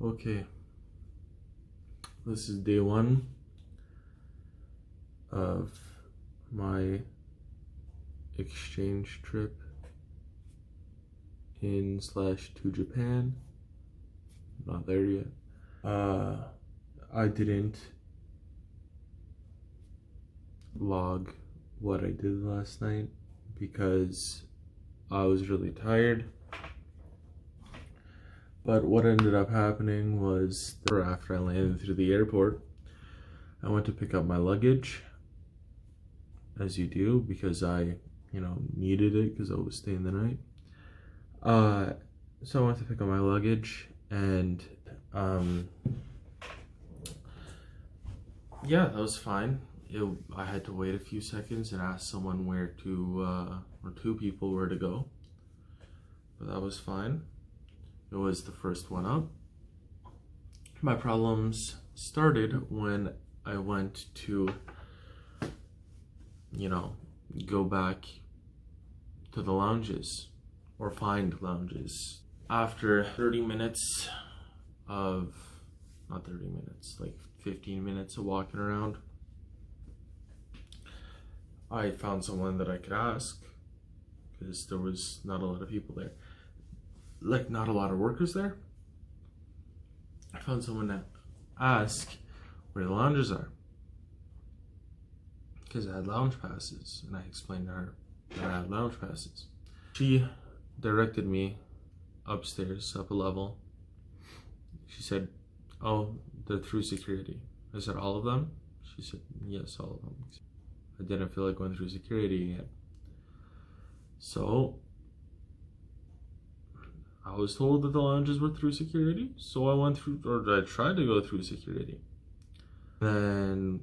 Okay, this is day one of my exchange trip to Japan. Not there yet. I didn't log what I did last night because I was really tired. But what ended up happening was after I landed through the airport, I went to pick up my luggage, as you do, because I, needed it because I was staying the night. So I went to pick up my luggage, and yeah, that was fine. I had to wait a few seconds and ask someone or two people where to go, but that was fine. It was the first one up. My problems started when I went to, go back to the lounges or find lounges. After 30 minutes of, not 30 minutes, like 15 minutes of walking around, I found someone that I could ask because there was not a lot of people there. Like, not a lot of workers there. I found someone to ask where the lounges are because I had lounge passes, and I explained to her that I had lounge passes. She directed me upstairs, up a level. She said, "Oh, they're through security." I said, "All of them?" She said, "Yes, all of them." I didn't feel like going through security again. So I was told that the lounges were through security, so I went through, or I tried to go through security. Then,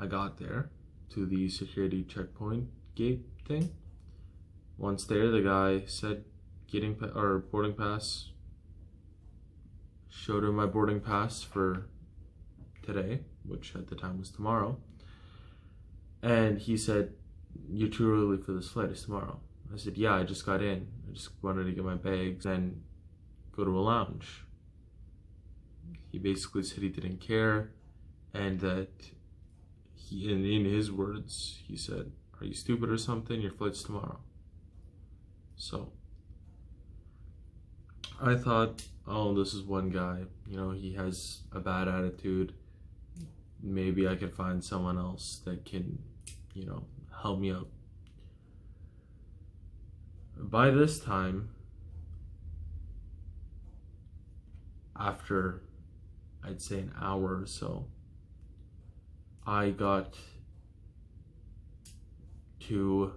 I got there to the security checkpoint gate thing. Once there, the guy said, boarding pass. Showed him my boarding pass for today, which at the time was tomorrow. And he said, "You're too early for this flight, it's tomorrow." I said, "Yeah, I just got in. I just wanted to get my bags and go to a lounge." He basically said he didn't care, and that in his words, he said, "Are you stupid or something? Your flight's tomorrow." So I thought, oh, this is one guy. He has a bad attitude. Maybe I could find someone else that can, help me out. By this time, after I'd say an hour or so, I got to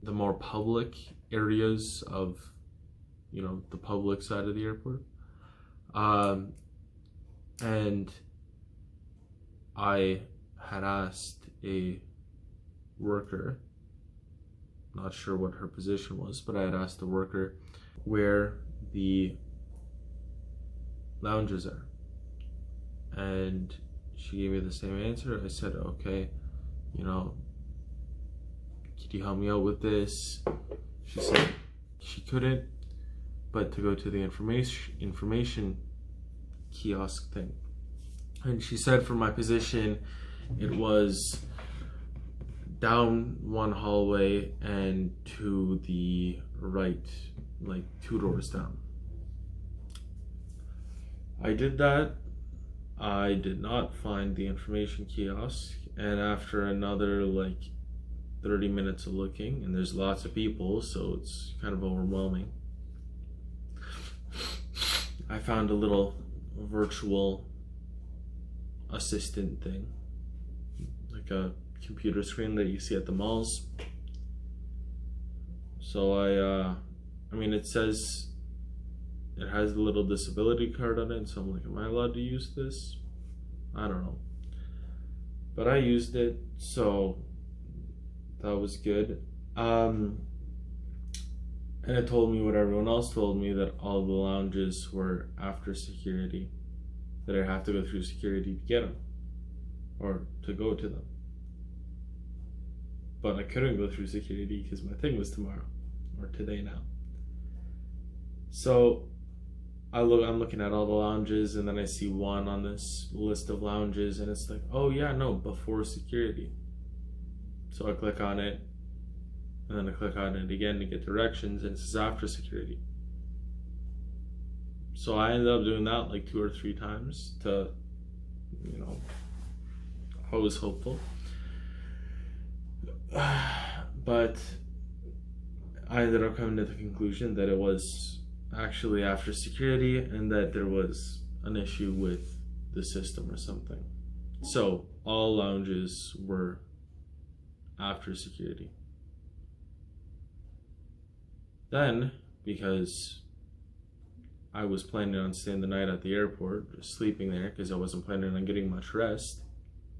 the more public areas of, the public side of the airport. And I had asked a worker, not sure what her position was, but I had asked the worker where the lounges are. And she gave me the same answer. I said, "Okay, could you help me out with this?" She said she couldn't, but to go to the information kiosk thing. And she said for my position, it was down one hallway and to the right, like 2 doors down. I did that. I did not find the information kiosk, and after another 30 minutes of looking, and there's lots of people, so it's kind of overwhelming, I found a little virtual assistant thing, like a computer screen that you see at the malls. So it says it has a little disability card on it, so I'm like, am I allowed to use this? I don't know. But I used it, so that was good. And it told me what everyone else told me, that all the lounges were after security, that I have to go through security to get them, or to go to them. But I couldn't go through security because my thing was tomorrow, or today now. So I'm looking at all the lounges, and then I see one on this list of lounges, and it's like, oh yeah, no, before security. So I click on it, and then I click on it again to get directions, and it says after security. So I ended up doing that like 2 or 3 times to, you know, I was hopeful. But I ended up coming to the conclusion that it was actually after security, and that there was an issue with the system or something. So all lounges were after security. Then, because I was planning on staying the night at the airport, just sleeping there, because I wasn't planning on getting much rest,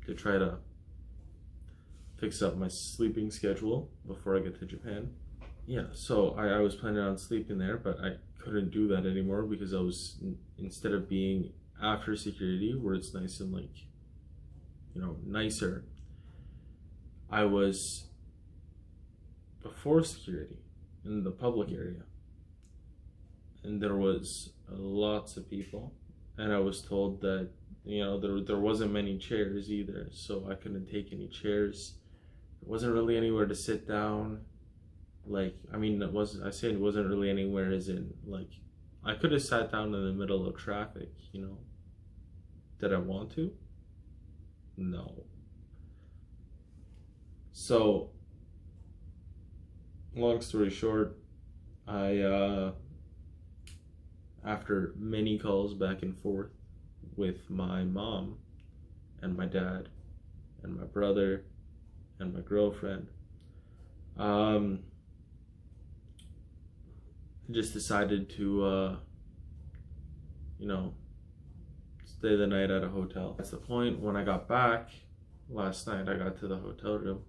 to try to fix up my sleeping schedule before I get to Japan. Yeah, so I was planning on sleeping there, but I couldn't do that anymore because I was, instead of being after security where it's nice and like, you know, nicer, I was before security in the public area, and there was lots of people, and I was told that, you know, there wasn't many chairs either, so I couldn't take any chairs. There wasn't really anywhere to sit down. Like, I mean, it wasn't really anywhere as in, like, I could have sat down in the middle of traffic, you know. Did I want to? No. So, long story short, I, after many calls back and forth with my mom and my dad and my brother and my girlfriend, just decided to, you know, stay the night at a hotel. That's the point. When I got back last night, I got to the hotel room.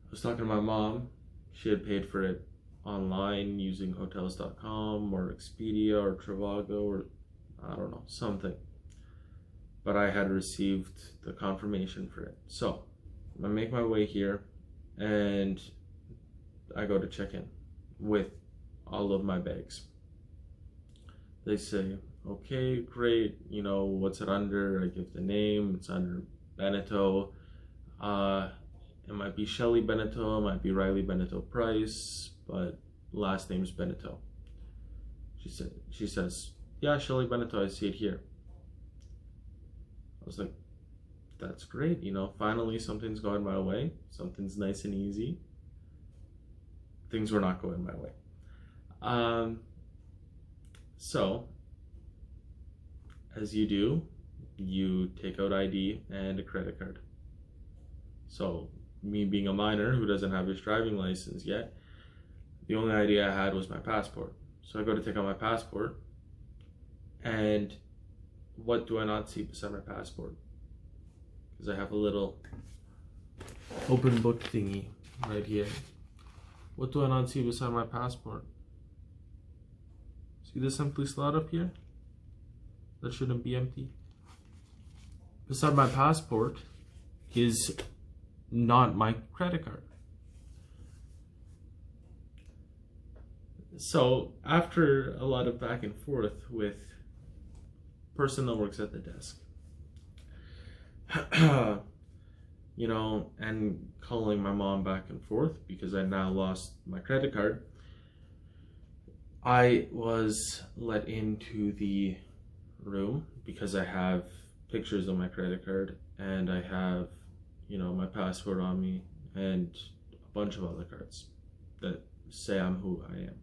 I was talking to my mom. She had paid for it online using hotels.com or Expedia or Trivago or I don't know, something. But I had received the confirmation for it. So I make my way here and I go to check in with all of my bags. They say, okay, great, you know, what's it under? I give the name, it's under Beneteau. It might be Shelly Beneteau, it might be Riley Beneteau Price, but last name's Beneteau. She says, yeah, Shelly Beneteau, I see it here. I was like, that's great, you know, finally something's going my way, something's nice and easy. Things were not going my way. So, as you do, you take out ID and a credit card. So, me being a minor who doesn't have his driving license yet, the only ID I had was my passport. So I go to take out my passport, and what do I not see beside my passport? Because I have a little open book thingy right here. What do I not see beside my passport? See this empty slot up here? That shouldn't be empty. Beside my passport is not my credit card. So after a lot of back and forth with the person that works at the desk, you know, and calling my mom back and forth because I now lost my credit card, I was let into the room because I have pictures of my credit card and I have, you know, my passport on me and a bunch of other cards that say I'm who I am.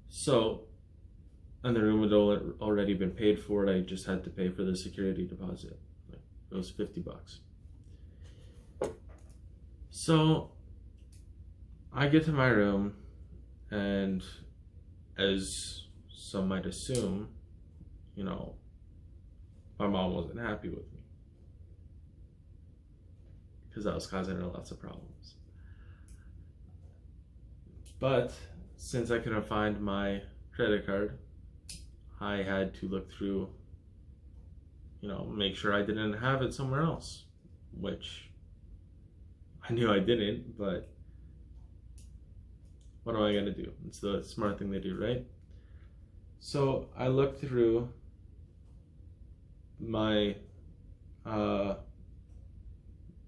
So, and the room had already been paid for. I just had to pay for the security deposit. It was $50. So I get to my room, and as some might assume, you know, my mom wasn't happy with me because I was causing her lots of problems. But since I couldn't find my credit card, I had to look through, you know, make sure I didn't have it somewhere else, which I knew I didn't, but what am I gonna do? It's the smart thing to do, right? So I looked through my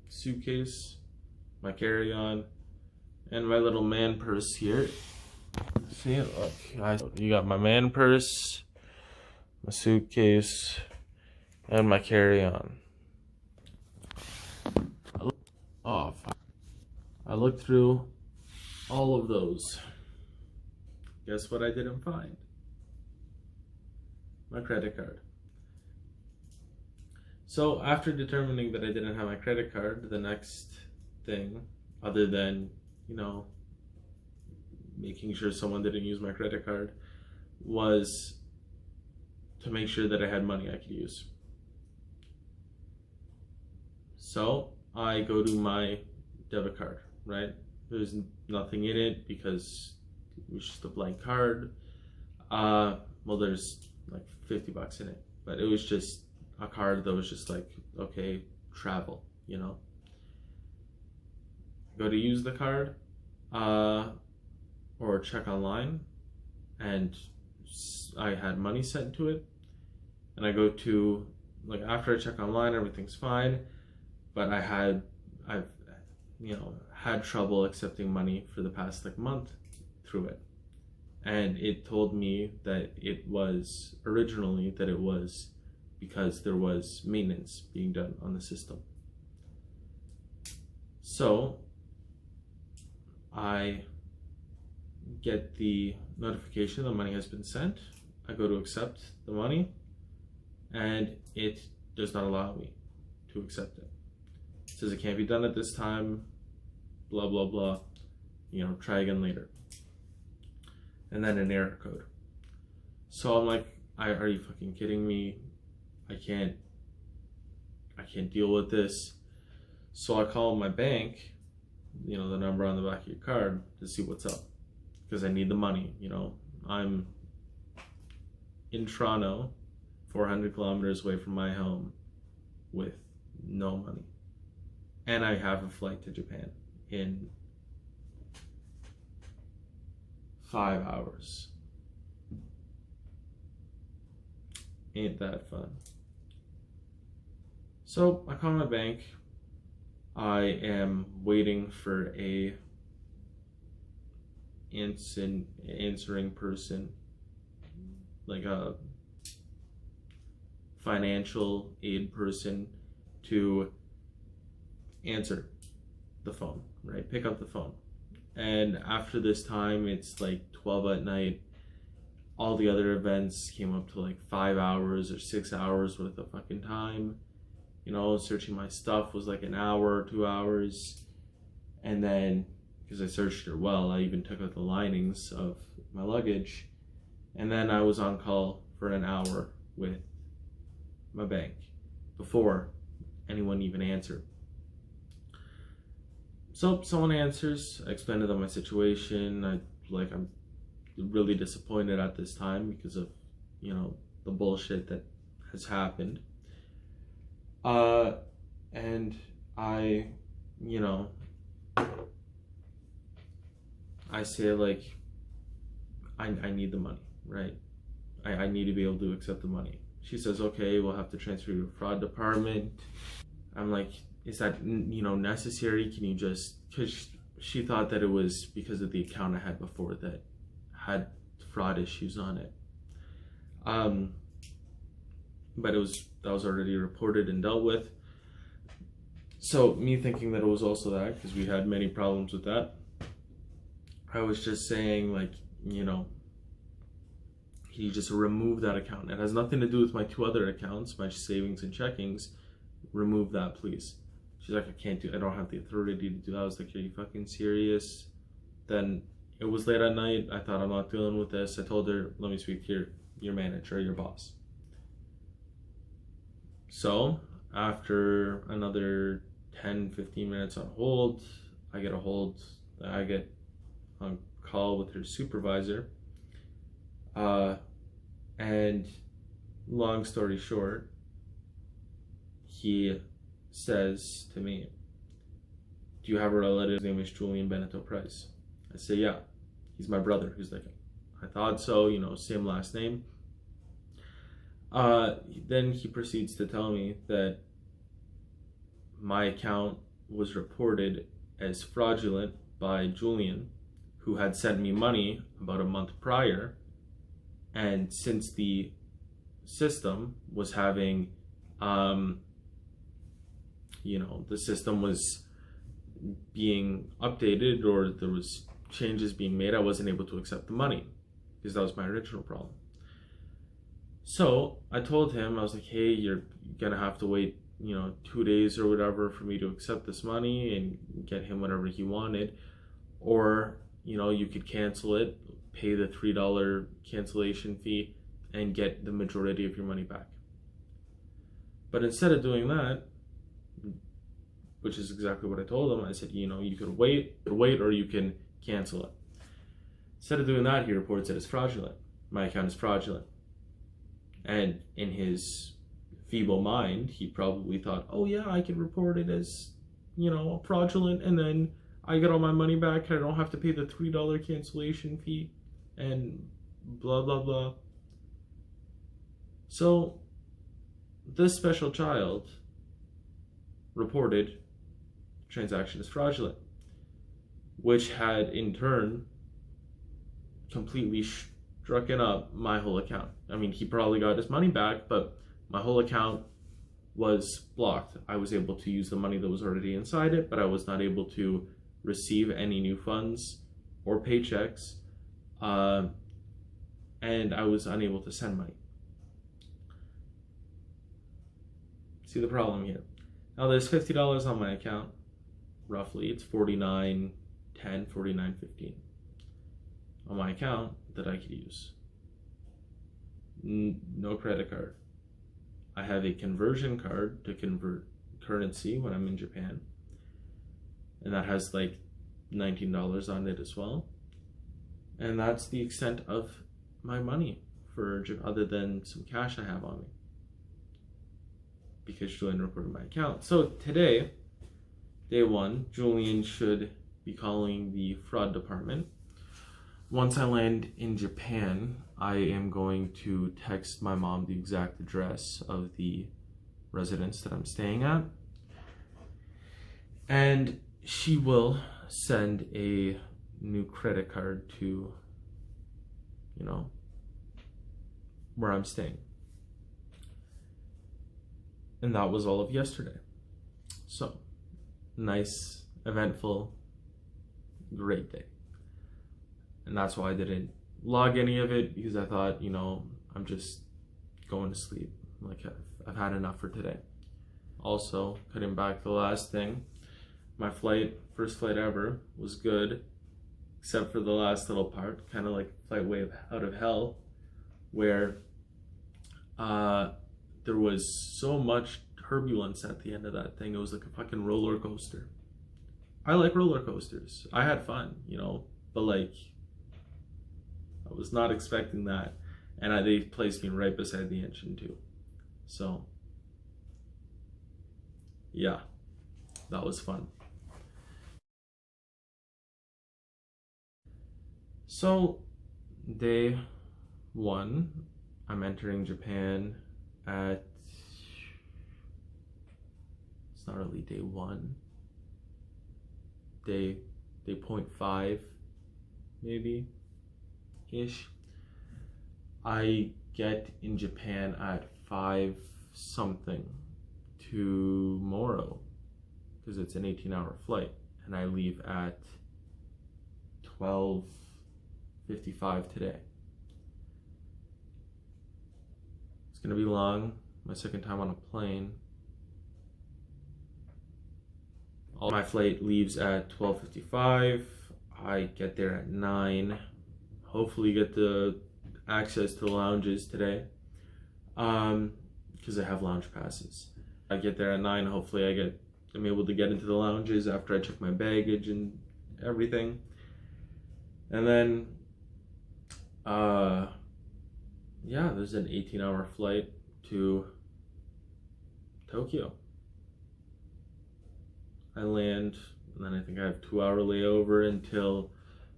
suitcase, my carry-on, and my little man purse here. See, look, guys, you got my man purse, my suitcase, and my carry-on. Oh, fuck. I looked through all of those. Guess what I didn't find? My credit card. So after determining that I didn't have my credit card, the next thing, other than, you know, making sure someone didn't use my credit card, was to make sure that I had money I could use. So I go to my debit card, right? There's nothing in it because it was just a blank card. Well, there's like 50 bucks in it, but it was just a card that was just like, okay, travel, you know. Go to use the card, or check online, and I had money sent to it. And I go to, like, after I check online, everything's fine, but I've had trouble accepting money for the past like month through it. And it told me that it was originally that it was because there was maintenance being done on the system. So I get the notification the money has been sent. I go to accept the money, and it does not allow me to accept it. It says it can't be done at this time, blah, blah, blah, you know, try again later. And then an error code. So I'm like, are you fucking kidding me? I can't deal with this. So I call my bank, you know, the number on the back of your card, to see what's up, because I need the money. You know, I'm in Toronto, 400 kilometers away from my home, with no money, and I have a flight to Japan in 5 hours. Ain't that fun? So I call my bank. I am waiting for a answering person, like a financial aid person, to answer the phone, right? Pick up the phone. And after this time, it's like 12 at night. All the other events came up to like 5 hours or 6 hours worth of fucking time. You know, searching my stuff was like an hour or 2 hours. And then, because I searched it well, I even took out the linings of my luggage. And then I was on call for an hour with my bank before anyone even answered. So someone answers. I explained to them my situation. I'm really disappointed at this time because of, you know, the bullshit that has happened. And I, you know, I say like, I need the money, right? I need to be able to accept the money. She says, okay, we'll have to transfer you to the fraud department. I'm like, is that, you know, necessary? Can you just, because she thought that it was because of the account I had before that had fraud issues on it. But that was already reported and dealt with. So me thinking that it was also that, because we had many problems with that, I was just saying, like, you know, can you just remove that account? It has nothing to do with my 2 other accounts, my savings and checkings. Remove that, please. She's like, I don't have the authority to do that. I was like, are you fucking serious? Then it was late at night. I thought, I'm not dealing with this. I told her, let me speak to your manager, your boss. So after another 10-15 minutes on hold, I get on call with her supervisor. And long story short, he says to me, do you have a relative? His name is Julian Benito Price. I say, yeah. He's my brother. He's like, I thought so, same last name. Then he proceeds to tell me that my account was reported as fraudulent by Julian, who had sent me money about a month prior. And since the system was having, the system was being updated, or there was changes being made, I wasn't able to accept the money because that was my original problem. So I told him, I was like, hey, you're gonna have to wait 2 days or whatever for me to accept this money and get him whatever he wanted, or you could cancel it, pay the $3 cancellation fee, and get the majority of your money back. But instead of doing that, which is exactly what I told him, I said, you could wait, or you can cancel it. Instead of doing that, he reports it as fraudulent. My account is fraudulent. And in his feeble mind, he probably thought, oh yeah, I can report it as, fraudulent, and then I get all my money back, and I don't have to pay the $3 cancellation fee, and blah, blah, blah. So this special child reported transaction as fraudulent, which had in turn completely strucken up my whole account. I mean, he probably got his money back, but my whole account was blocked. I was able to use the money that was already inside it, but I was not able to receive any new funds or paychecks, and I was unable to send money. See the problem here? Now there's $50 on my account, roughly. It's $49.10, $49.15 on my account that I could use. No credit card. I have a conversion card to convert currency when I'm in Japan, and that has like $19 on it as well. And that's the extent of my money for other than some cash I have on me, because Julian reported my account. So today, day one, Julian should be calling the fraud department. Once I land in Japan, I am going to text my mom the exact address of the residence that I'm staying at, and she will send a new credit card to, where I'm staying. And that was all of yesterday. So, nice, eventful, great day. And that's why I didn't log any of it, because I thought, I'm just going to sleep. Like, I've had enough for today. Also, cutting back the last thing, my first flight ever, was good, except for the last little part, kind of like flight way out of hell, where there was so much turbulence at the end of that thing. It was like a fucking roller coaster. I like roller coasters. I had fun, but like, I was not expecting that. And they placed me right beside the engine too. So, yeah, that was fun. So, day one, I'm entering Japan at, it's not really day one, day 0.5 maybe ish. I get in Japan at 5 something tomorrow, because it's an 18-hour flight, and I leave at 12:55 today. It's gonna be long, my second time on a plane. My flight leaves at 12:55. I get there at 9. Hopefully get the access to the lounges today, because I have lounge passes. I get there at 9. Hopefully I'm able to get into the lounges after I check my baggage and everything. And then, yeah, there's an 18-hour flight to Tokyo. I land, and then I think I have 2-hour layover until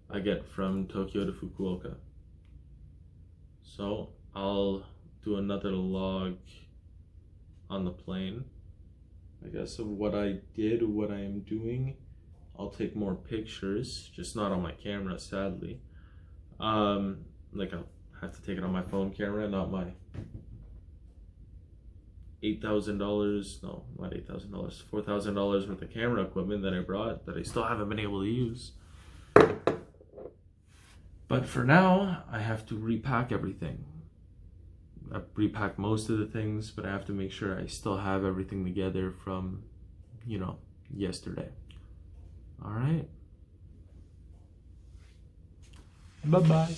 I get from Tokyo to Fukuoka. So I'll do another log on the plane, I guess, of what I did, what I am doing. I'll take more pictures, just not on my camera, sadly. Like I'll have to take it on my phone camera, not my $8,000, no, not $8,000, $4,000 worth of camera equipment that I brought that I still haven't been able to use. But for now, I have to repack everything. I've repacked most of the things, but I have to make sure I still have everything together from, you know, yesterday. All right. Bye-bye.